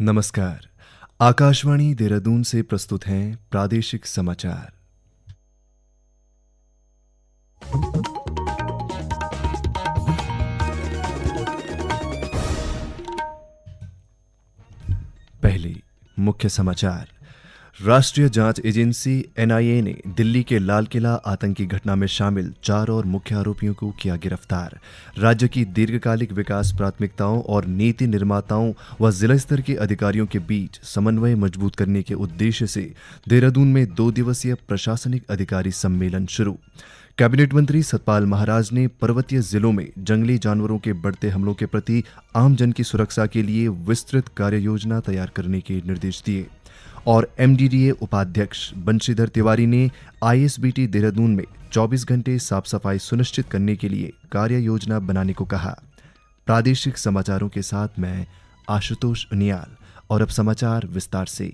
नमस्कार। आकाशवाणी देहरादून से प्रस्तुत हैं प्रादेशिक समाचार। पहले मुख्य समाचार। राष्ट्रीय जांच एजेंसी एनआईए ने दिल्ली के लाल किला आतंकी घटना में शामिल 4 और मुख्य आरोपियों को किया गिरफ्तार। राज्य की दीर्घकालिक विकास प्राथमिकताओं और नीति निर्माताओं व जिला स्तर के अधिकारियों के बीच समन्वय मजबूत करने के उद्देश्य से देहरादून में 2 दिवसीय प्रशासनिक अधिकारी सम्मेलन शुरू। कैबिनेट मंत्री सतपाल महाराज ने पर्वतीय जिलों में जंगली जानवरों के बढ़ते हमलों के प्रति आमजन की सुरक्षा के लिए विस्तृत कार्ययोजना तैयार करने के निर्देश दिए। और एमडीडीए उपाध्यक्ष बंशीधर तिवारी ने आईएसबीटी देहरादून में 24 घंटे साफ सफाई सुनिश्चित करने के लिए कार्य योजना बनाने को कहा। प्रादेशिक समाचारों के साथ मैं आशुतोष उनियाल। और अब समाचार विस्तार से।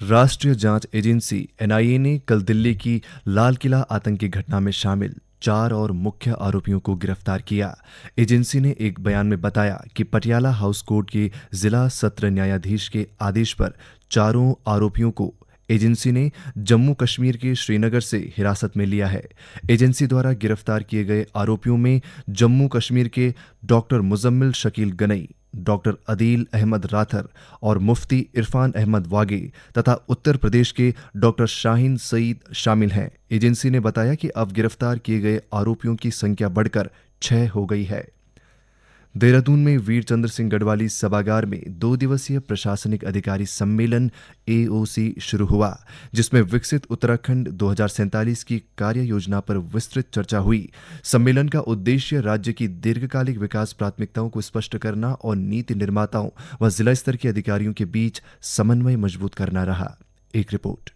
राष्ट्रीय जांच एजेंसी एनआईए ने कल दिल्ली की लाल किला आतंकी घटना में शामिल 4 और मुख्य आरोपियों को गिरफ्तार किया। एजेंसी ने एक बयान में बताया कि पटियाला हाउस कोर्ट के जिला सत्र न्यायाधीश के आदेश पर चारों आरोपियों को एजेंसी ने जम्मू कश्मीर के श्रीनगर से हिरासत में लिया है। एजेंसी द्वारा गिरफ्तार किए गए आरोपियों में जम्मू कश्मीर के डॉक्टर मुजम्मिल शकील गनई, डॉक्टर अदील अहमद राथर और मुफ्ती इरफान अहमद वागे तथा उत्तर प्रदेश के डॉक्टर शाहीन सईद शामिल हैं। एजेंसी ने बताया कि अब गिरफ्तार किए गए आरोपियों की संख्या बढ़कर 6 हो गई है। देहरादून में वीर चंद्र सिंह गढ़वाली सभागार में 2 दिवसीय प्रशासनिक अधिकारी सम्मेलन एओसी शुरू हुआ, जिसमें विकसित उत्तराखंड 2047 की कार्य योजना पर विस्तृत चर्चा हुई। सम्मेलन का उद्देश्य राज्य की दीर्घकालिक विकास प्राथमिकताओं को स्पष्ट करना और नीति निर्माताओं व जिला स्तर के अधिकारियों के बीच समन्वय मजबूत करना रहा। एक रिपोर्ट।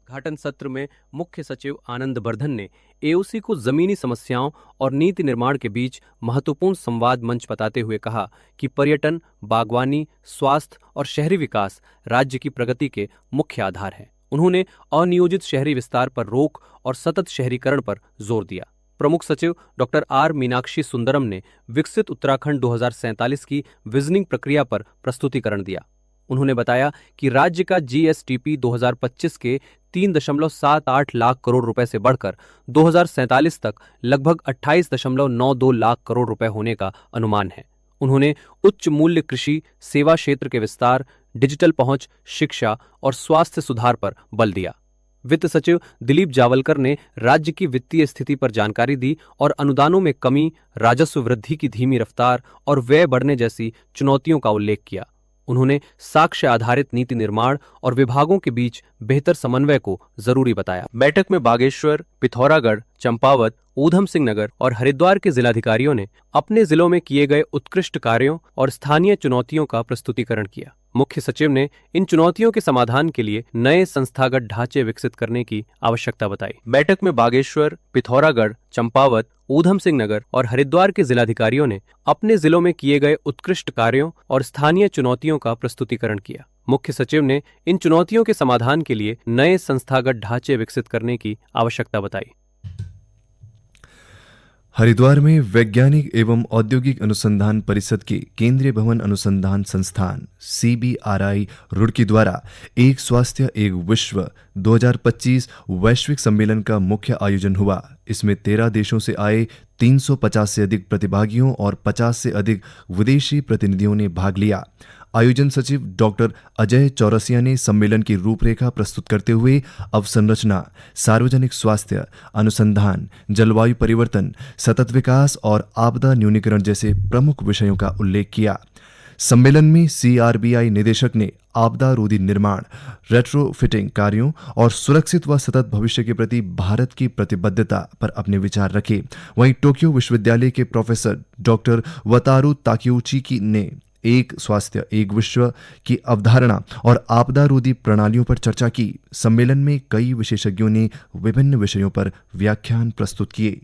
उद्घाटन सत्र में मुख्य सचिव आनंद वर्धन ने एओसी को जमीनी समस्याओं और नीति निर्माण के बीच महत्वपूर्ण संवाद मंच बताते हुए कहा कि पर्यटन, बागवानी, स्वास्थ्य और शहरी विकास राज्य की प्रगति के मुख्य आधार हैं। उन्होंने अनियोजित शहरी विस्तार पर रोक और सतत शहरीकरण पर जोर दिया। प्रमुख सचिव डॉक्टर आर मीनाक्षी सुंदरम ने विकसित उत्तराखंड 2047 की विजनिंग प्रक्रिया पर प्रस्तुतिकरण दिया। उन्होंने बताया कि राज्य का जीएसटीपी 2025 के 3.78 लाख करोड़ रुपए से बढ़कर 2047 तक लगभग 28.92 लाख करोड़ रुपए होने का अनुमान है। उन्होंने उच्च मूल्य कृषि, सेवा क्षेत्र के विस्तार, डिजिटल पहुंच, शिक्षा और स्वास्थ्य सुधार पर बल दिया। वित्त सचिव दिलीप जावलकर ने राज्य की वित्तीय स्थिति पर जानकारी दी और अनुदानों में कमी, राजस्व वृद्धि की धीमी रफ्तार और व्यय बढ़ने जैसी चुनौतियों का उल्लेख किया। उन्होंने साक्ष्य आधारित नीति निर्माण और विभागों के बीच बेहतर समन्वय को जरूरी बताया। बैठक में बागेश्वर, पिथौरागढ़, चंपावत, ऊधम सिंह नगर और हरिद्वार के जिलाधिकारियों ने अपने जिलों में किए गए उत्कृष्ट कार्यों और स्थानीय चुनौतियों का प्रस्तुतिकरण किया। मुख्य सचिव ने इन चुनौतियों के समाधान के लिए नए संस्थागत ढांचे विकसित करने की आवश्यकता बताई। बैठक में बागेश्वर, पिथौरागढ़, चंपावत, ऊधम सिंह नगर और हरिद्वार के जिलाधिकारियों ने अपने जिलों में किए गए उत्कृष्ट कार्यों और स्थानीय चुनौतियों का प्रस्तुतिकरण किया। मुख्य सचिव ने इन चुनौतियों के समाधान के लिए नए संस्थागत ढांचे विकसित करने की आवश्यकता बताई। हरिद्वार में वैज्ञानिक एवं औद्योगिक अनुसंधान परिषद के केंद्रीय भवन अनुसंधान संस्थान CBRI रुड़की द्वारा एक स्वास्थ्य एक विश्व 2025 वैश्विक सम्मेलन का मुख्य आयोजन हुआ। इसमें 13 देशों से आए 350 से अधिक प्रतिभागियों और 50 से अधिक विदेशी प्रतिनिधियों ने भाग लिया। आयोजन सचिव डॉक्टर अजय चौरसिया ने सम्मेलन की रूपरेखा प्रस्तुत करते हुए अवसंरचना, सार्वजनिक स्वास्थ्य, अनुसंधान, जलवायु परिवर्तन, सतत विकास और आपदा न्यूनीकरण जैसे प्रमुख विषयों का उल्लेख किया। सम्मेलन में CRBI निदेशक ने आपदा रोधी निर्माण, रेट्रोफिटिंग कार्यों और सुरक्षित व सतत भविष्य के प्रति भारत की प्रतिबद्धता पर अपने विचार रखे। वहीं टोक्यो विश्वविद्यालय के प्रोफेसर डॉक्टर वतारू ताकेउची ने एक स्वास्थ्य एक विश्व की अवधारणा और आपदा रोधी प्रणालियों पर चर्चा की। सम्मेलन में कई विशेषज्ञों ने विभिन्न विषयों पर व्याख्यान प्रस्तुत किए।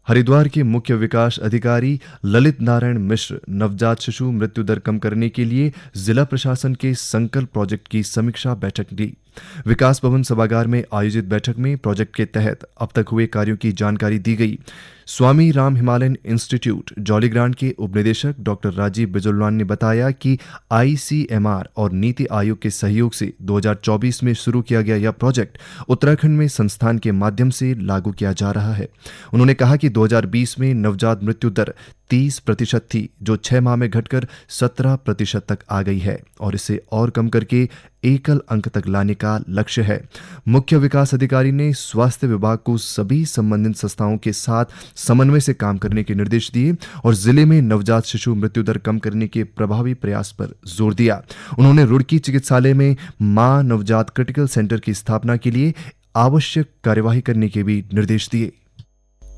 हरिद्वार के मुख्य विकास अधिकारी ललित नारायण मिश्र नवजात शिशु मृत्यु दर कम करने के लिए जिला प्रशासन के संकल्प प्रोजेक्ट की समीक्षा बैठक ली। विकास भवन सभागार में आयोजित बैठक में प्रोजेक्ट के तहत अब तक हुए कार्यों की जानकारी दी गई। स्वामी राम हिमालयन इंस्टीट्यूट जॉलीग्रांट के उपनिदेशक डॉक्टर राजीव बिजुलवान ने बताया कि आईसीएमआर और नीति आयोग के सहयोग से 2024 में शुरू किया गया यह प्रोजेक्ट उत्तराखंड में संस्थान के माध्यम से लागू किया जा रहा है। उन्होंने कहा कि 2020 में नवजात मृत्यु दर 30% थी, जो 6 माह में घटकर 17% तक आ गई है और इसे और कम करके एकल अंक तक लाने का लक्ष्य है। मुख्य विकास अधिकारी ने स्वास्थ्य विभाग को सभी संबंधित संस्थाओं के साथ समन्वय से काम करने के निर्देश दिए और जिले में नवजात शिशु मृत्यु दर कम करने के प्रभावी प्रयास पर जोर दिया। उन्होंने रुड़की चिकित्सालय में मां नवजात क्रिटिकल सेंटर की स्थापना के लिए आवश्यक कार्यवाही करने के भी निर्देश दिए।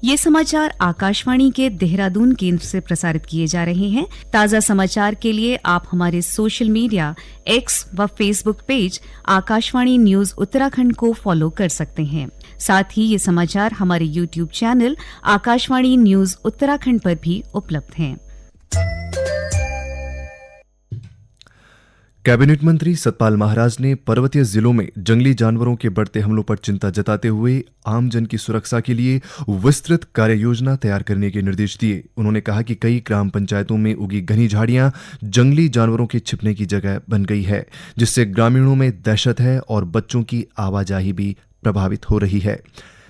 ये समाचार आकाशवाणी के देहरादून केंद्र से प्रसारित किए जा रहे हैं। ताज़ा समाचार के लिए आप हमारे सोशल मीडिया एक्स व Facebook page Akashvani news Uttarakhand को फॉलो कर सकते हैं। साथ ही ये समाचार हमारे YouTube channel Akashvani news Uttarakhand पर भी उपलब्ध हैं। कैबिनेट मंत्री सतपाल महाराज ने पर्वतीय जिलों में जंगली जानवरों के बढ़ते हमलों पर चिंता जताते हुए आमजन की सुरक्षा के लिए विस्तृत कार्य योजना तैयार करने के निर्देश दिए। उन्होंने कहा कि कई ग्राम पंचायतों में उगी घनी झाड़ियां जंगली जानवरों के छिपने की जगह बन गई है, जिससे ग्रामीणों में दहशत है और बच्चों की आवाजाही भी प्रभावित हो रही है।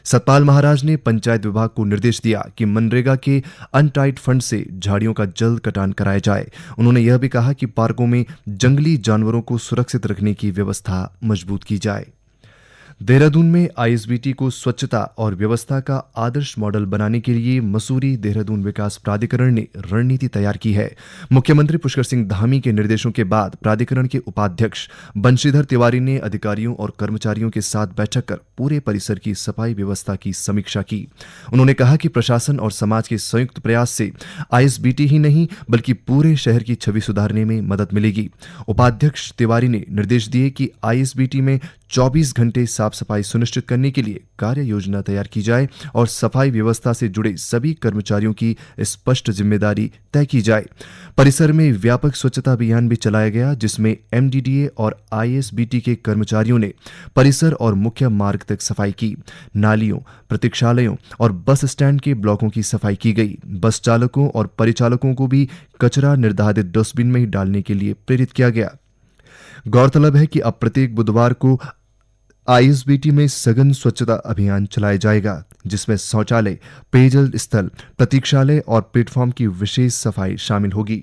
सतपाल महाराज ने पंचायत विभाग को निर्देश दिया कि मनरेगा के अनटाइड फंड से झाड़ियों का जल्द कटान कराया जाए। उन्होंने यह भी कहा कि पार्कों में जंगली जानवरों को सुरक्षित रखने की व्यवस्था मजबूत की जाए। देहरादून में आईएसबीटी को स्वच्छता और व्यवस्था का आदर्श मॉडल बनाने के लिए मसूरी देहरादून विकास प्राधिकरण ने रणनीति तैयार की है। मुख्यमंत्री पुष्कर सिंह धामी के निर्देशों के बाद प्राधिकरण के उपाध्यक्ष बंशीधर तिवारी ने अधिकारियों और कर्मचारियों के साथ बैठक कर पूरे परिसर की सफाई व्यवस्था की समीक्षा की। उन्होंने कहा कि प्रशासन और समाज के संयुक्त प्रयास से आईएसबीटी ही नहीं बल्कि पूरे शहर की छवि सुधारने में मदद मिलेगी। उपाध्यक्ष तिवारी ने निर्देश दिए कि आईएसबीटी में 24 घंटे साफ सफाई सुनिश्चित करने के लिए कार्य योजना तैयार की जाए और सफाई व्यवस्था से जुड़े सभी कर्मचारियों की स्पष्ट जिम्मेदारी तय की जाए। परिसर में व्यापक स्वच्छता अभियान भी चलाया गया, जिसमें एमडीडीए और आईएसबीटी के कर्मचारियों ने परिसर और मुख्य मार्ग तक सफाई की। नालियों, प्रतीक्षालयों और बस स्टैंड के ब्लॉकों की सफाई की गई। बस चालकों और परिचालकों को भी कचरा निर्धारित डस्टबिन में ही डालने के लिए प्रेरित किया गया। गौरतलब है कि अब प्रत्येक बुधवार को आईएसबीटी में सघन स्वच्छता अभियान चलाया जाएगा, जिसमें शौचालय, पेयजल स्थल, प्रतीक्षालय और प्लेटफॉर्म की विशेष सफाई शामिल होगी।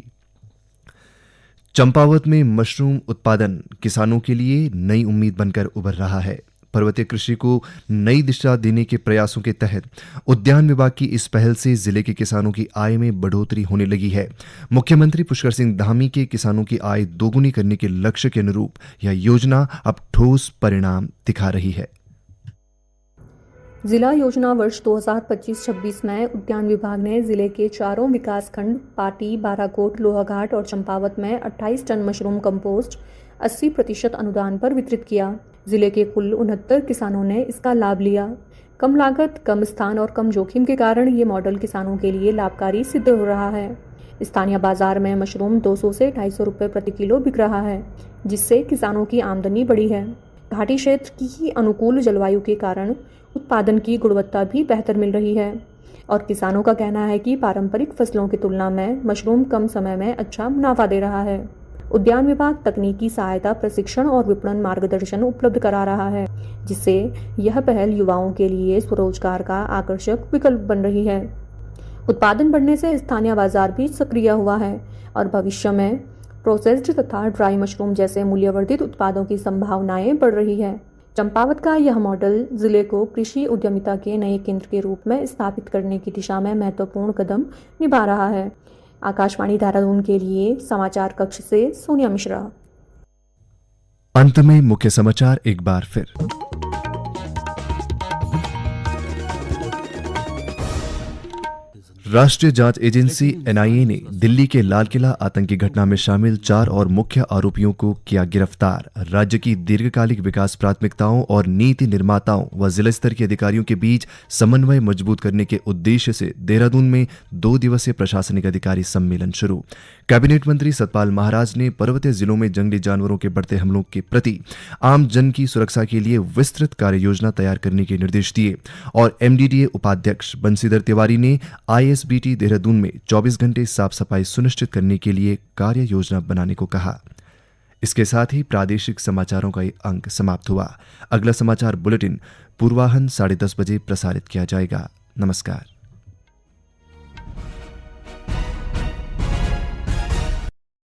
चंपावत में मशरूम उत्पादन किसानों के लिए नई उम्मीद बनकर उभर रहा है। पर्वतीय कृषि को नई दिशा देने के प्रयासों के तहत उद्यान विभाग की इस पहल से जिले के किसानों की आय में बढ़ोतरी होने लगी है। मुख्यमंत्री पुष्कर सिंह धामी के किसानों की आय दोगुनी करने के लक्ष्य के अनुरूप यह योजना अब ठोस परिणाम दिखा रही है। जिला योजना वर्ष 2025-26 में उद्यान विभाग ने जिले के चारों विकासखंड पाटी, बाराकोट, लोहाघाट और चंपावत में 28 टन मशरूम कंपोस्ट 80% अनुदान पर वितरित किया। जिले के कुल 69 किसानों ने इसका लाभ लिया। कम लागत, कम स्थान और कम जोखिम के कारण ये मॉडल किसानों के लिए लाभकारी सिद्ध हो रहा है। स्थानीय बाजार में मशरूम 200 से 250 रुपये प्रति किलो बिक रहा है, जिससे किसानों की आमदनी बढ़ी है। घाटी क्षेत्र की अनुकूल जलवायु के कारण उत्पादन की गुणवत्ता भी बेहतर मिल रही है और किसानों का कहना है कि पारंपरिक फसलों की तुलना में मशरूम कम समय में अच्छा मुनाफा दे रहा है। उद्यान विभाग तकनीकी सहायता, प्रशिक्षण और विपणन मार्गदर्शन उपलब्ध करा रहा है, जिससे यह पहल युवाओं के लिए स्वरोजगार का आकर्षक विकल्प बन रही है। उत्पादन बढ़ने से स्थानीय बाजार भी सक्रिय हुआ है और भविष्य में प्रोसेस्ड तथा ड्राई मशरूम जैसे मूल्यवर्धित उत्पादों की संभावनाएं बढ़ रही है। चंपावत का यह मॉडल जिले को कृषि उद्यमिता के नए केंद्र के रूप में स्थापित करने की दिशा में महत्वपूर्ण कदम निभा रहा है। आकाशवाणी देहरादून के लिए समाचार कक्ष से सोनिया मिश्रा। अंत में मुख्य समाचार एक बार फिर। राष्ट्रीय जांच एजेंसी एनआईए ने दिल्ली के लाल किला आतंकी घटना में शामिल 4 और मुख्य आरोपियों को किया गिरफ्तार। राज्य की दीर्घकालिक विकास प्राथमिकताओं और नीति निर्माताओं व जिला स्तर के अधिकारियों के बीच समन्वय मजबूत करने के उद्देश्य से देहरादून में 2 दिवसीय प्रशासनिक अधिकारी सम्मेलन शुरू। कैबिनेट मंत्री सतपाल महाराज ने पर्वतीय जिलों में जंगली जानवरों के बढ़ते हमलों के प्रति आम जन की सुरक्षा के लिए विस्तृत कार्य योजना तैयार करने के निर्देश दिए और एमडीडीए उपाध्यक्ष बंशीधर तिवारी ने आईएसबीटी देहरादून में 24 घंटे साफ सफाई सुनिश्चित करने के लिए कार्य योजना बनाने को कहा। इसके साथ ही प्रादेशिक समाचारों का ये अंक समाप्त हुआ। अगला समाचार बुलेटिन पूर्वाह्न 10:30 बजे प्रसारित किया जाएगा। नमस्कार।